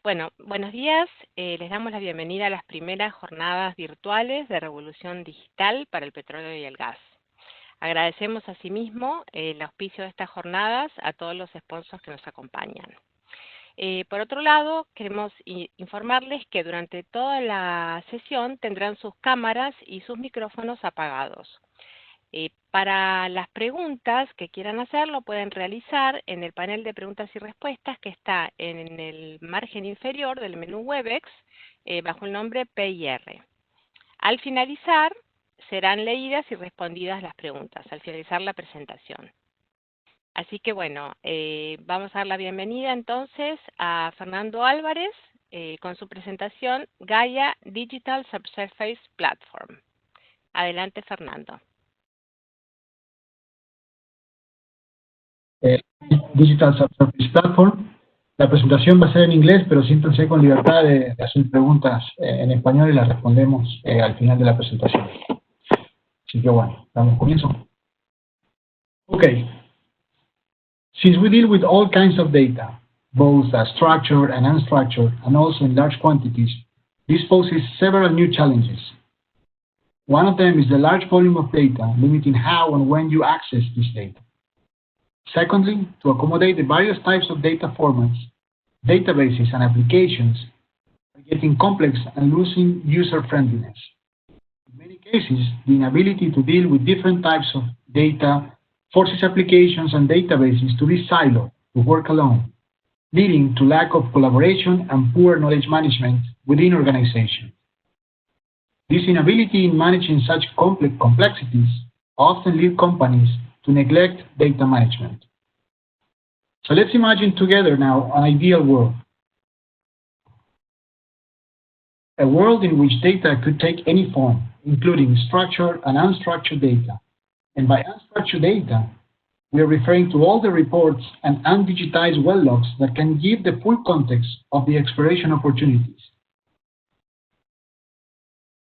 Bueno, buenos días. Les damos la bienvenida a las primeras jornadas virtuales de revolución digital para el petróleo y el gas. Agradecemos asimismo el auspicio de estas jornadas a todos los sponsors que nos acompañan. Por otro lado, queremos informarles que durante toda la sesión tendrán sus cámaras y sus micrófonos apagados. Para las preguntas que quieran hacer, lo pueden realizar en el panel de preguntas y respuestas que está en el margen inferior del menú Webex, bajo el nombre PIR. Al finalizar, serán leídas y respondidas las preguntas, al finalizar la presentación. Así que bueno, vamos a dar la bienvenida entonces a Fernando Alvarez con su presentación Gaia Digital Subsurface Platform. Adelante, Fernando. Digital Subsurface Platform. La presentación va a ser en inglés, pero siéntanse con libertad de hacer preguntas en español y las respondemos al final de la presentación. Así que bueno, damos comienzo. Okay. Since we deal with all kinds of data, both structured and unstructured, and also in large quantities, this poses several new challenges. One of them is the large volume of data, limiting how and when you access this data. Secondly, to accommodate the various types of data formats, databases and applications are getting complex and losing user-friendliness. In many cases, the inability to deal with different types of data forces applications and databases to be siloed, to work alone, leading to lack of collaboration and poor knowledge management within organizations. This inability in managing such complexities often leads companies to neglect data management. So let's imagine together now an ideal world. A world in which data could take any form, including structured and unstructured data. And by unstructured data, we are referring to all the reports and undigitized well logs that can give the full context of the exploration opportunities.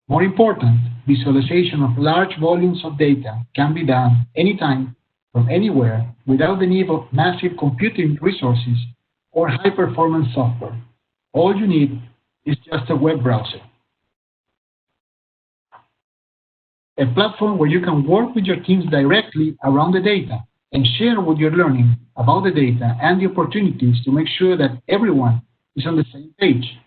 More important, visualization of large volumes of data can be done anytime, from anywhere, without the need of massive computing resources or high-performance software. All you need is just a web browser. A platform where you can work with your teams directly around the data and share what you're learning about the data and the opportunities to make sure that everyone is on the same page.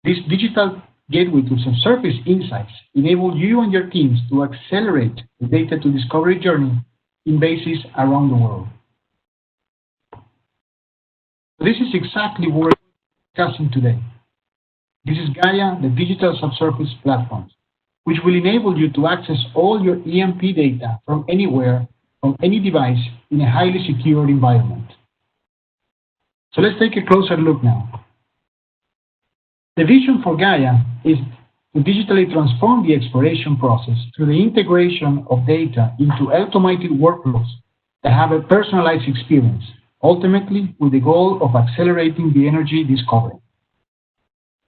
This digital gateway to subsurface insights enable you and your teams to accelerate the data to discovery journey in bases around the world. This is exactly what we're discussing today. This is Gaia, the digital subsurface platform, which will enable you to access all your E&P data from anywhere, from any device, in a highly secured environment. So let's take a closer look now. The vision for Gaia is to digitally transform the exploration process through the integration of data into automated workflows that have a personalized experience, ultimately with the goal of accelerating the energy discovery.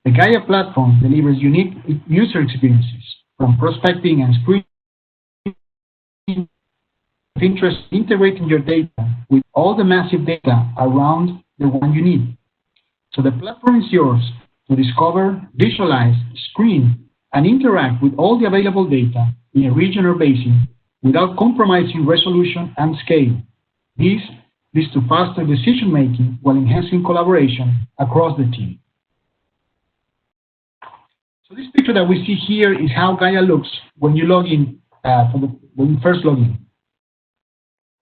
The Gaia platform delivers unique user experiences, from prospecting and screening of interest, integrating your data with all the massive data around the one you need. So the platform is yours to discover, visualize, screen, and interact with all the available data in a region or basin without compromising resolution and scale. This leads to faster decision-making while enhancing collaboration across the team. So this picture that we see here is how Gaia looks when you log in, when you first log in.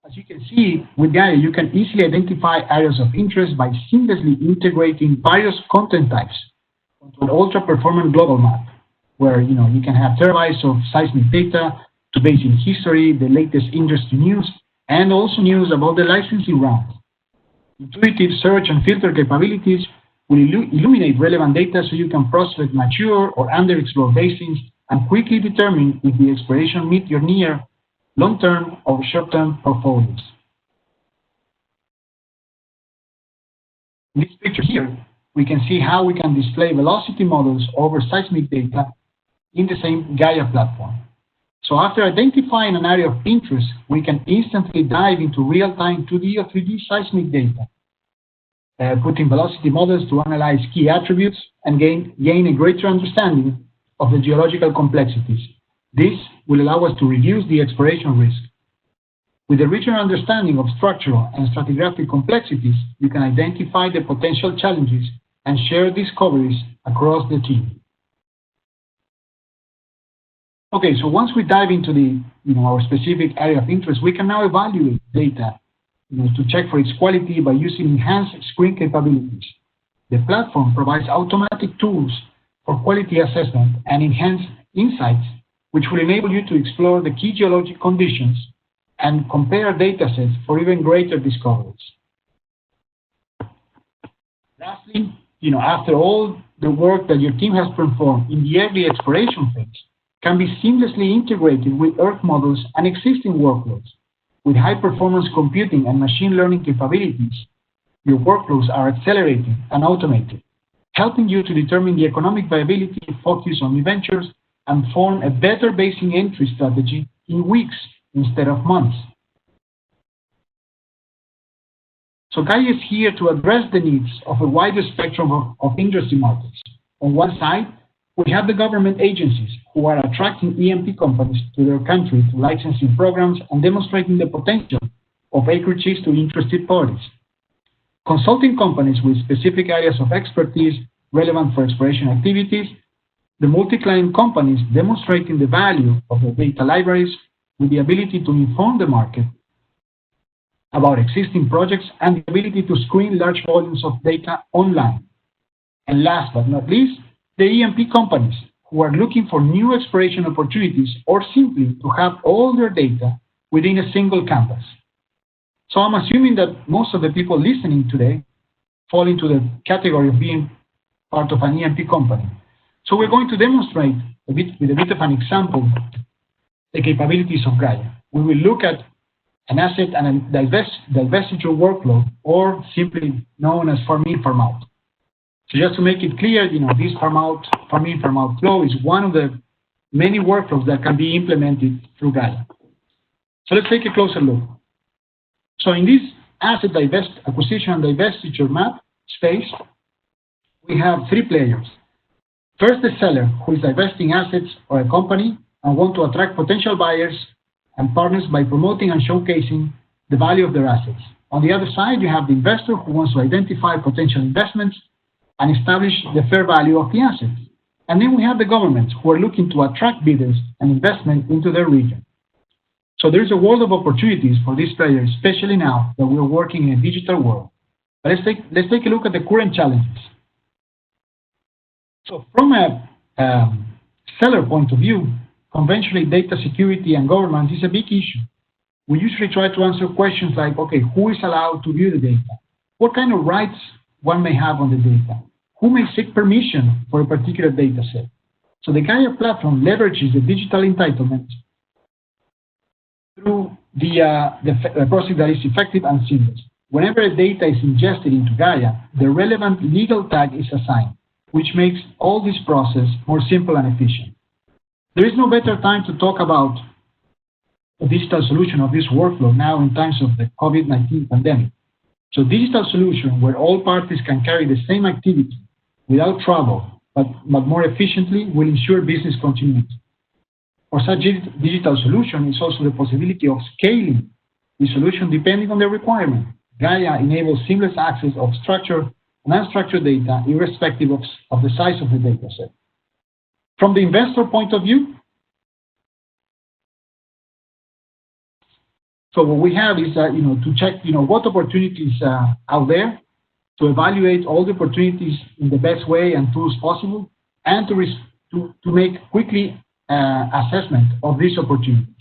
As you can see, with Gaia, you can easily identify areas of interest by seamlessly integrating various content types onto an ultra-performant global map, where you can have terabytes of seismic data to basin history, the latest industry news, and also news about the licensing round. Intuitive search and filter capabilities will illuminate relevant data so you can prospect mature or underexplored basins and quickly determine if the exploration meets your near, long-term, or short-term portfolios. In this picture here, we can see how we can display velocity models over seismic data in the same Gaia platform. So after identifying an area of interest, we can instantly dive into real-time 2D or 3D seismic data putting velocity models to analyze key attributes and gain a greater understanding of the geological complexities. This will allow us to reduce the exploration risk. With a richer understanding of structural and stratigraphic complexities, you can identify the potential challenges and share discoveries across the team. Okay, so once we dive into our specific area of interest, we can now evaluate data to check for its quality by using enhanced screen capabilities. The platform provides automatic tools for quality assessment and enhanced insights, which will enable you to explore the key geologic conditions and compare datasets for even greater discoveries. Lastly, after all the work that your team has performed in the early exploration phase can be seamlessly integrated with Earth models and existing workloads. With high-performance computing and machine learning capabilities, your workflows are accelerated and automated, helping you to determine the economic viability, focus on new ventures, and form a better basin entry strategy in weeks instead of months. So Gaia is here to address the needs of a wider spectrum of industry markets. On one side, we have the government agencies who are attracting E&P companies to their country through licensing programs and demonstrating the potential of acreages to interested parties. Consulting companies with specific areas of expertise relevant for exploration activities, the multi-client companies demonstrating the value of the data libraries with the ability to inform the market about existing projects and the ability to screen large volumes of data online. And last but not least, the E&P companies who are looking for new exploration opportunities or simply to have all their data within a single campus. So I'm assuming that most of the people listening today fall into the category of being part of an E&P company. So we're going to demonstrate with a bit of an example the capabilities of Gaia. We will look at an asset and a divestiture workflow, or simply known as farm-in, farm-out. So just to make it clear, this farm-in, farm-out flow is one of the many workflows that can be implemented through Gaia. So let's take a closer look. So in this asset acquisition and divestiture map space, we have three players. First, the seller, who is divesting assets or a company and want to attract potential buyers and partners by promoting and showcasing the value of their assets. On the other side, you have the investor who wants to identify potential investments and establish the fair value of the assets. And then we have the governments who are looking to attract bidders and investment into their region. So there's a world of opportunities for these players, especially now that we're working in a digital world. But let's take a look at the current challenges. So from a seller point of view, conventionally data security and governance is a big issue. We usually try to answer questions like, okay, who is allowed to view the data? What kind of rights one may have on the data? Who may seek permission for a particular data set? So the Gaia platform leverages the digital entitlement through the process that is effective and seamless. Whenever a data is ingested into Gaia, the relevant legal tag is assigned, which makes all this process more simple and efficient. There is no better time to talk about a digital solution of this workflow now in times of the COVID-19 pandemic. So digital solution where all parties can carry the same activity without travel, but more efficiently, will ensure business continuity. For such digital solution is also the possibility of scaling the solution depending on the requirement. Gaia enables seamless access of structured and unstructured data irrespective of the size of the data set. From the investor point of view, so what we have is to check what opportunities are out there, to evaluate all the opportunities in the best way and tools possible, and to make quickly assessment of these opportunities.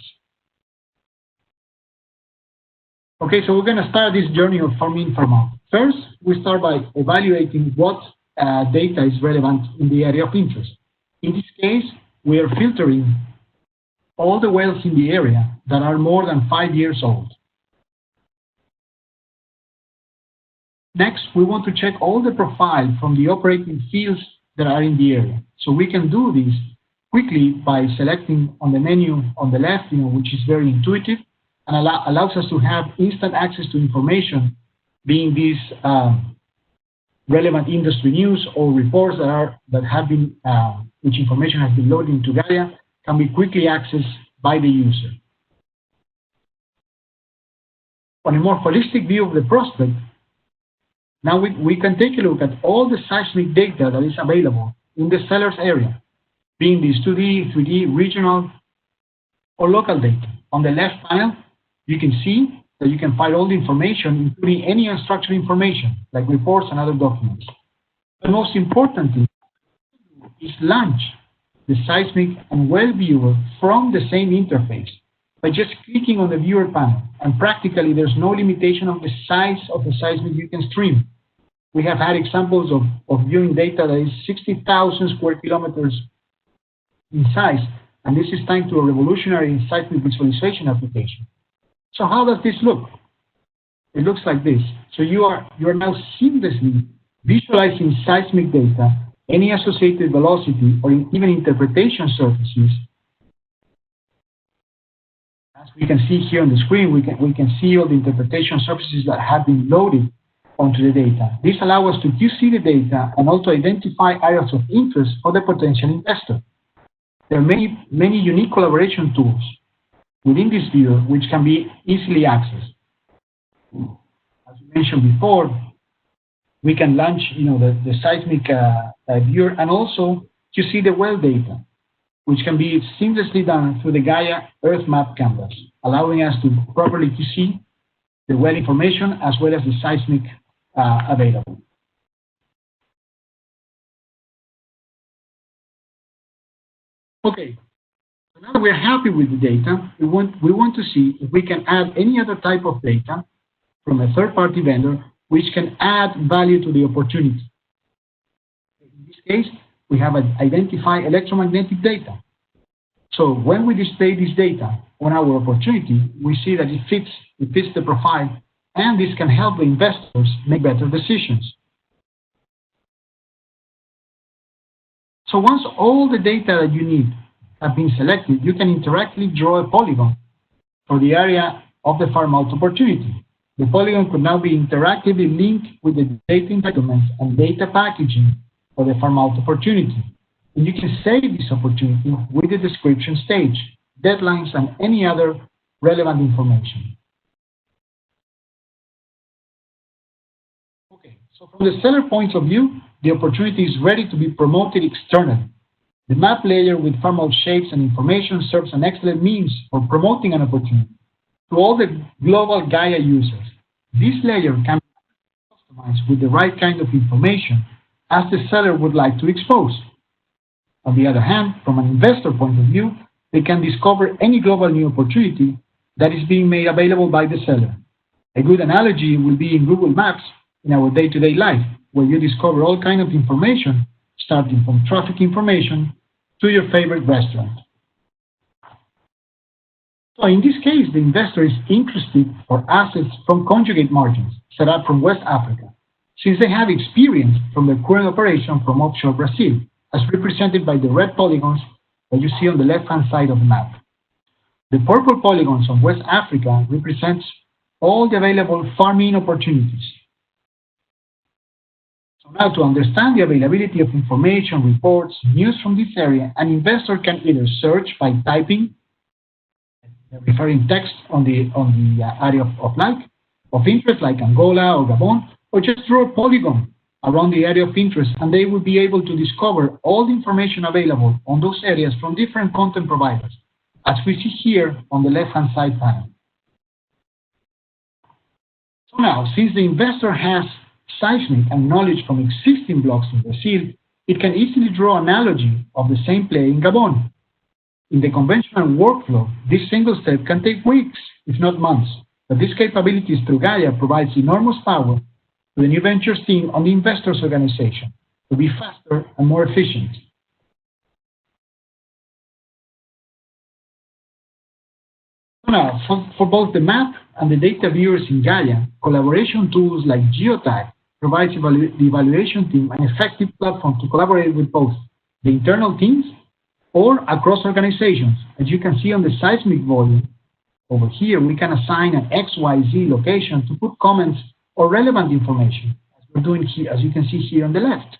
Okay, so we're going to start this journey of farm-in, farm-out. First, we start by evaluating what data is relevant in the area of interest. In this case, we are filtering all the wells in the area that are more than 5 years old. Next, we want to check all the profile from the operating fields that are in the area. So we can do this quickly by selecting on the menu on the left, which is very intuitive and allows us to have instant access to information, being these relevant industry news or reports which information has been loaded into Gaia can be quickly accessed by the user. On a more holistic view of the prospect, now we can take a look at all the seismic data that is available in the seller's area, being these 2D, 3D, regional, or local data. On the left panel, you can see that you can find all the information, including any unstructured information, like reports and other documents. But most importantly, is launch the seismic and well viewer from the same interface by just clicking on the viewer panel. And practically, there's no limitation of the size of the seismic you can stream. We have had examples of viewing data that is 60,000 square kilometers in size, and this is thanks to a revolutionary seismic visualization application. So how does this look? It looks like this. So you are now seamlessly visualizing seismic data, any associated velocity, or even interpretation surfaces. As we can see here on the screen, we can see all the interpretation surfaces that have been loaded onto the data. This allows us to QC the data and also identify areas of interest for the potential investor. There are many unique collaboration tools within this viewer which can be easily accessed. As we mentioned before, we can launch the seismic viewer and also QC the well data, which can be seamlessly done through the Gaia Earth Map canvas, allowing us to properly QC the well information as well as the seismic available. Okay, so now we're happy with the data. We want to see if we can add any other type of data from a third-party vendor which can add value to the opportunity. In this case, we have identified electromagnetic data. So when we display this data on our opportunity, we see that it fits the profile, and this can help the investors make better decisions. So once all the data that you need have been selected, you can interactively draw a polygon for the area of the farm-out opportunity. The polygon could now be interactively linked with the data entitlements and data packaging for the farm-out opportunity. And you can save this opportunity with the description stage, deadlines, and any other relevant information. Okay, so from the seller point of view, the opportunity is ready to be promoted externally. The map layer with farm-out shapes and information serves an excellent means for promoting an opportunity to all the global Gaia users. This layer can be customized with the right kind of information as the seller would like to expose. On the other hand, from an investor point of view, they can discover any global new opportunity that is being made available by the seller. A good analogy will be in Google Maps in our day-to-day life, where you discover all kinds of information, starting from traffic information to your favorite restaurant. So in this case, the investor is interested for assets from conjugate margins set up from West Africa, since they have experience from their current operation from offshore Brazil, as represented by the red polygons that you see on the left-hand side of the map. The purple polygons on West Africa represents all the available farming opportunities. So now, to understand the availability of information, reports, news from this area, an investor can either search by typing, referring text on the area of interest, like Angola or Gabon, or just draw a polygon around the area of interest, and they will be able to discover all the information available on those areas from different content providers, as we see here on the left-hand side panel. So now, since the investor has seismic and knowledge from existing blocks in Brazil, it can easily draw an analogy of the same play in Gabon. In the conventional workflow, this single step can take weeks, if not months, but these capabilities through Gaia provides enormous power to the new ventures team on the investors organization to be faster and more efficient. So now, for both the map and the data viewers in Gaia, collaboration tools like Geotag provides the evaluation team an effective platform to collaborate with both the internal teams or across organizations. As you can see on the seismic volume, over here we can assign an XYZ location to put comments or relevant information, as we're doing here, as you can see here on the left.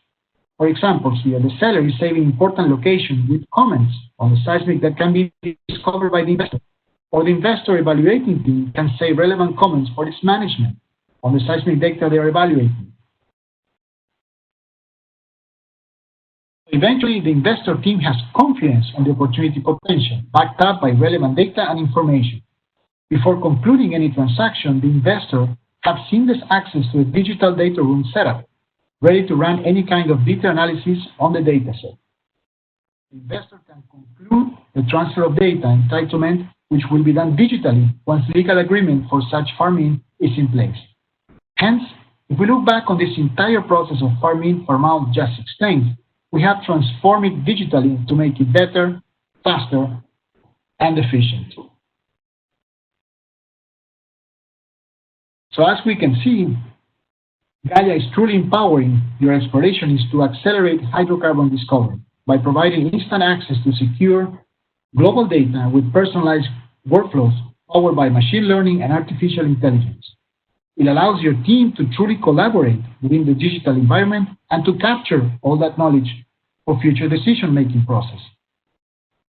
For example, here the seller is saving important location with comments on the seismic that can be discovered by the investor. Or the investor evaluating team can save relevant comments for its management on the seismic data they are evaluating. Eventually, the investor team has confidence on the opportunity potential, backed up by relevant data and information. Before concluding any transaction, the investor has seamless access to a digital data room setup, ready to run any kind of data analysis on the dataset. The investor can conclude the transfer of data entitlement, which will be done digitally once legal agreement for such farm-in is in place. Hence, if we look back on this entire process of farm-in, farm-out just explained, we have transformed it digitally to make it better, faster, and efficient. So as we can see, Gaia is truly empowering your explorations to accelerate hydrocarbon discovery by providing instant access to secure global data with personalized workflows powered by machine learning and artificial intelligence. It allows your team to truly collaborate within the digital environment and to capture all that knowledge for future decision-making process.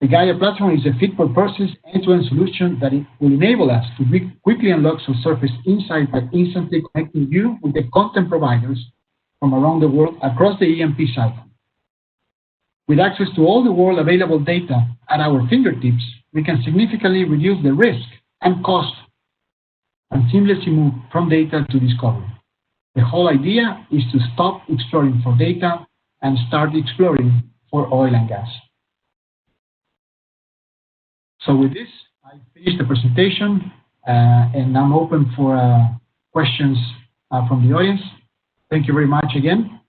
The Gaia platform is a fit-for-purpose end-to-end solution that will enable us to quickly unlock subsurface insight by instantly connecting you with the content providers from around the world across the E&P cycle. With access to all the world available data at our fingertips, we can significantly reduce the risk and cost and seamlessly move from data to discovery. The whole idea is to stop exploring for data and start exploring for oil and gas. So with this, I finish the presentation and I'm open for questions from the audience. Thank you very much again.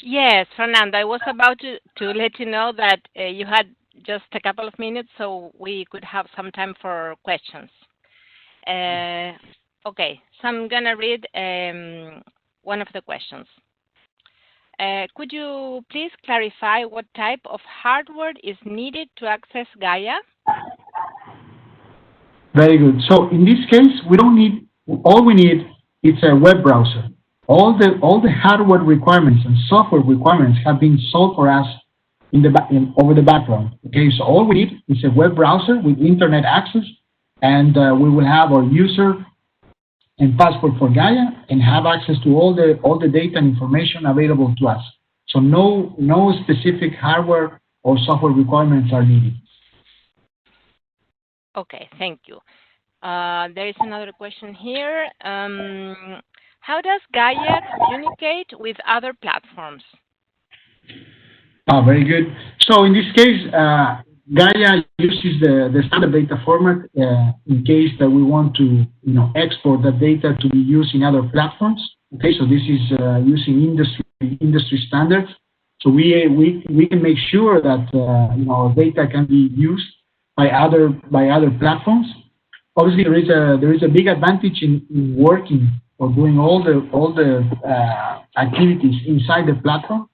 Yes, Fernando, I was about to let you know that you had just a couple of minutes so we could have some time for questions. Okay, so I'm going to read one of the questions. Could you please clarify what type of hardware is needed to access Gaia? Very good. So in this case, we don't need, all we need is a web browser. All the hardware requirements and software requirements have been solved for us over the background. Okay, so all we need is a web browser with internet access, and we will have our user and password for Gaia and have access to all the data and information available to us. So no specific hardware or software requirements are needed. Okay, thank you. There is another question here. How does Gaia communicate with other platforms? Very good. So in this case, Gaia uses the standard data format in case that we want to, export that data to be used in other platforms. Okay, so this is using industry standards. So we can make sure that our data can be used by other platforms. Obviously, there is a big advantage in working or doing all the activities inside the platform.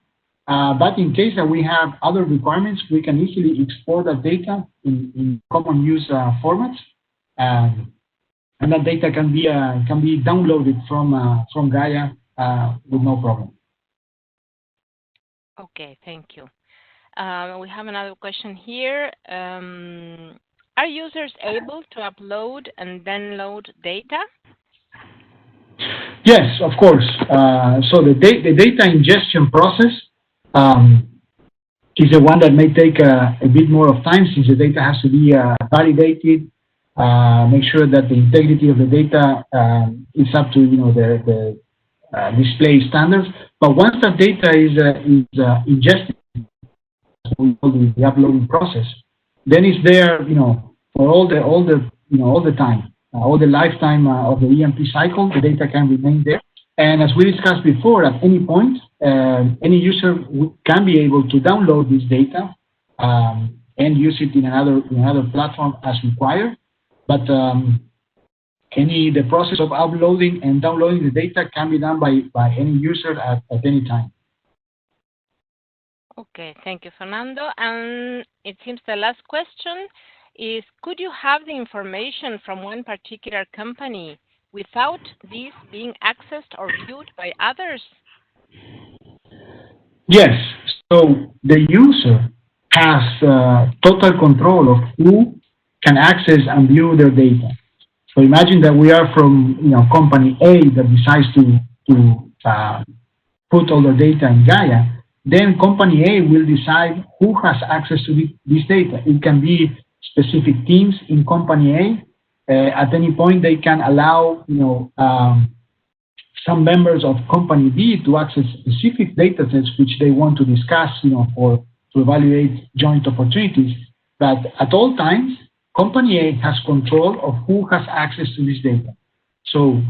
But in case that we have other requirements, we can easily export that data in common use formats, and that data can be downloaded from Gaia with no problem. Okay, thank you. We have another question here. Are users able to upload and then load data? Yes, of course. So the data ingestion process is the one that may take a bit more of time, since the data has to be validated, make sure that the integrity of the data is up to the display standards. But once that data is ingested, we call the uploading process, then it's there for all the time, all the lifetime of the E&P cycle. The data can remain there. And as we discussed before, at any point, any user can be able to download this data and use it in another platform as required. But the process of uploading and downloading the data can be done by any user at any time. Okay, thank you, Fernando. And it seems the last question is, could you have the information from one particular company without these being accessed or viewed by others? Yes. So the user has total control of who can access and view their data. So imagine that we are from company A that decides to put all the data in Gaia. Then company A will decide who has access to this data. It can be specific teams in company A. At any point, they can allow some members of company B to access specific data sets which they want to discuss, or to evaluate joint opportunities. But at all times, company A has control of who has access to this data. So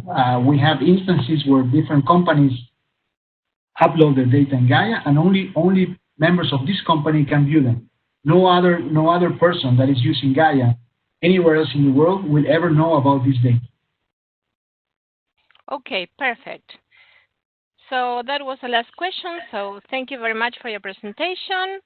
we have instances where different companies upload their data in Gaia, and only members of this company can view them. No other person that is using Gaia anywhere else in the world will ever know about this data. Okay, perfect. So that was the last question. So thank you very much for your presentation.